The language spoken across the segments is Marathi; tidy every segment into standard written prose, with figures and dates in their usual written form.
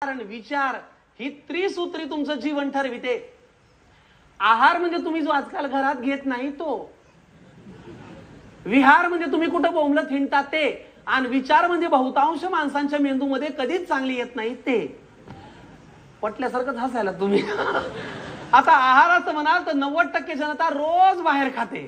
विचार ही त्रिसूत्री तुमचं जीवन ठरविते. आहार म्हणजे तुम्ही जो आजकाल घरात घेत नाही तो, विहार म्हणजे तुम्ही कुठं बोंबलत हिंडतात ते, आणि विचार म्हणजे बहुतांश माणसांच्या मेंदूमध्ये कधीच चांगली येत नाही ते. पटल्यासारखंच हसायला तुम्ही. आता आहाराचं म्हणाल तर 90% जनता रोज बाहेर खाते.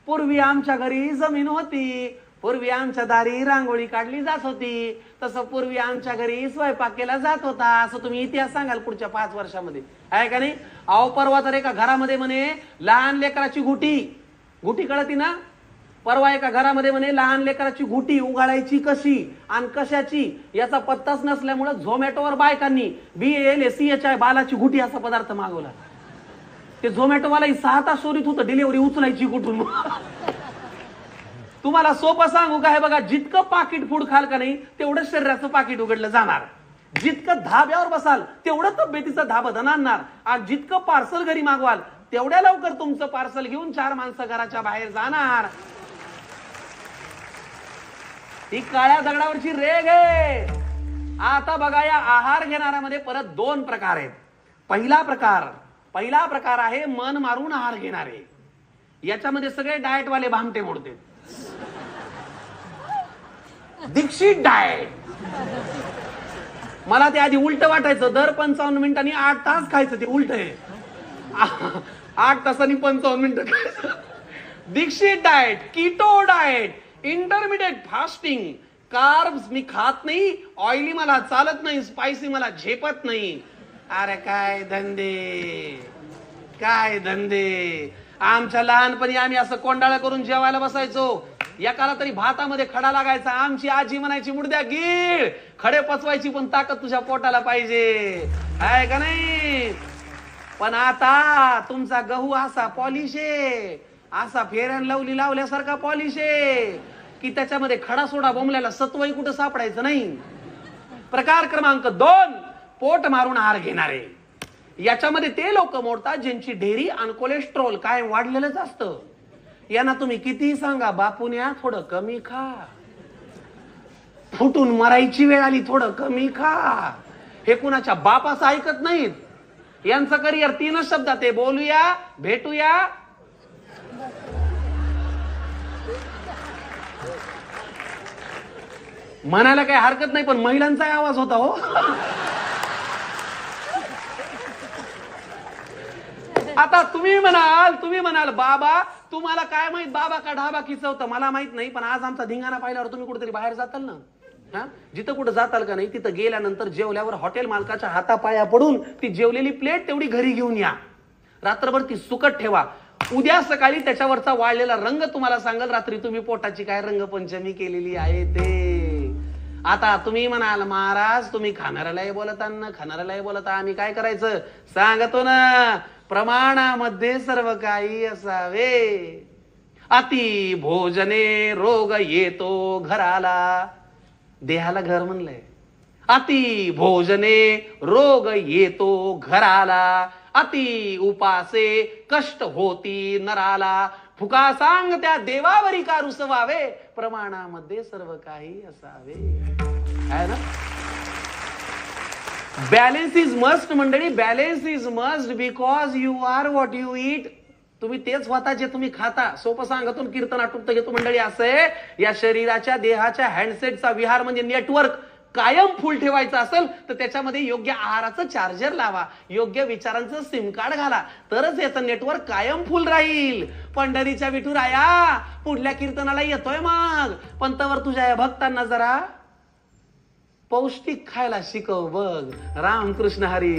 पूर्वी आमच्या घरी जमीन होती, पूर्वी आमच्या दारी रांगोळी काढली जात होती, तसं पूर्वी आमच्या घरी स्वयंपाक केला जात होता, असं तुम्ही इतिहास सांगाल पुढच्या 5 वर्षामध्ये, आहे का नाही? अहो परवा तर एका घरामध्ये म्हणे लहान लेकराची गुटी कळती ना, परवा एका घरामध्ये म्हणे लहान लेकराची गुटी उघडायची कशी आणि कशाची याचा पत्ताच नसल्यामुळे झोमॅटोवर बायकांनी BLACHI बालाची गुटी असा पदार्थ मागवला. ते झोमॅटोवालाही 6 तास शोधित होतं डिलिव्हरी उचलायची कुठून. तुम्हाला सोपं सांगू का, हे बघा, जितकं पाकिट फूड खाल का नाही तेवढं शरीराचं पाकिट उघडलं जाणार, जितकं धाब्यावर बसाल तेवढं तब्येतीचा धाबा धनाणार, आणि जितकं पार्सल घरी मागवाल तेवढ्या लवकर तुमचं पार्सल घेऊन 4 माणसं घराच्या बाहेर जाणार. ही काळ्या दगडावरची रेग आहे. आता बघा, या आहार घेणाऱ्यामध्ये परत 2 प्रकार आहेत. पहिला प्रकार आहे मन मारून आहार घेणारे. याच्यामध्ये सगळे डाएटवाले भामटे मोडते. दीक्षित डाएट. मला ते आधी उलट वाटायचं, दर 55 मिनिटांनी 8 तास खायचं, ते उलट आहे. 8 तासांनी 55 मिनिटं खायचं. Dixit diet, keto diet, intermediate fasting, carbs मी खात नाही, ऑइली मला चालत नाही, स्पायसी मला झेपत नाही. अरे काय धंदे. आमच्या लहानपणी आम्ही असं कोंडाळा करून जेवायला बसायचो. एकाला तरी भातामध्ये खडा लागायचा. आमची आजी म्हणायची, मुडद्या गीळ, खडे पचवायची पण ताकद तुझ्या पोटाला पाहिजे, आहे का नाही? पण आता तुमचा गहू असा पॉलिश आहे, असा फेर अँड लवली लावल्यासारखा पॉलिश आहे की त्याच्यामध्ये खडा सोडा बोंबल्याला सत्वही कुठं सापडायचं नाही. प्रकार क्रमांक 2, पोट मारून आहार घेणारे. याच्यामध्ये ते लोक मोडतात ज्यांची डेअरी आणि कोलेस्ट्रॉल काय वाढलेलंच असतं. यांना तुम्ही कितीही सांगा, बापून्या थोडं कमी खा, फुटून मरायची वेळ आली थोडं कमी खा, हे कुणाच्या बापाचं ऐकत नाहीत. यांचं करिअर 3च शब्दात आहे, बोलूया, भेटूया, म्हणायला काही हरकत नाही, पण महिलांचा आवाज होता हो. आता तुम्ही म्हणाल बाबा तुम्हाला काय माहित, बाबा का ढाबा किचवतं, मला माहित नाही. पण आज आमचा धिंगाणा पाहिल्यावर तुम्ही कुठेतरी बाहेर जाताल ना, जिथं कुठं जाताल का नाही, तिथं गेल्यानंतर जेवल्यावर हॉटेल मालकाच्या हातापाया पडून ती जेवलेली प्लेट तेवढी घरी घेऊन या, रात्रभर ती सुकट ठेवा. उद्या सकाळी त्याच्यावरचा वाळलेला रंग तुम्हाला सांगल रात्री तुम्ही पोटाची काय रंगपंचमी केलेली आहे ते. आता तुम्ही म्हणाल, महाराज तुम्ही खाणाऱ्यालाही बोलता, आम्ही काय करायचं? सांगतो ना, प्रमाणामध्ये सर्व काही असावे. अति भोजने रोग येतो घराला. देहाला घर म्हणलंय. अति भोजने रोग येतो घराला, अति उपासे कष्ट होती नराला. फुका सांग त्या देवावरी का रुसवावे, प्रमाणामध्ये सर्व काही असावे, आहे ना? बॅलेन्स इज मस्ट मंडळी, balance is must because you are what you eat. तुम्ही तेच होता जे तुम्ही खाता. सोपं सांगतो, कीर्तन आटुपत घेतो मंडळी. असं आहे, या शरीराच्या देहाच्या हँडसेटचा विहार म्हणजे नेटवर्क कायम फुल ठेवायचं असेल तर त्याच्यामध्ये योग्य आहाराचं चार्जर लावा, योग्य विचारांचं सिम कार्ड घाला, तरच याचं नेटवर्क कायम फुल राहील. पंढरीच्या विठुराया पुढल्या कीर्तनाला येतोय मग, पण तवर तुझ्या या भक्तांना जरा पौष्टिक खायला शिकव बघ. रामकृष्ण हरी.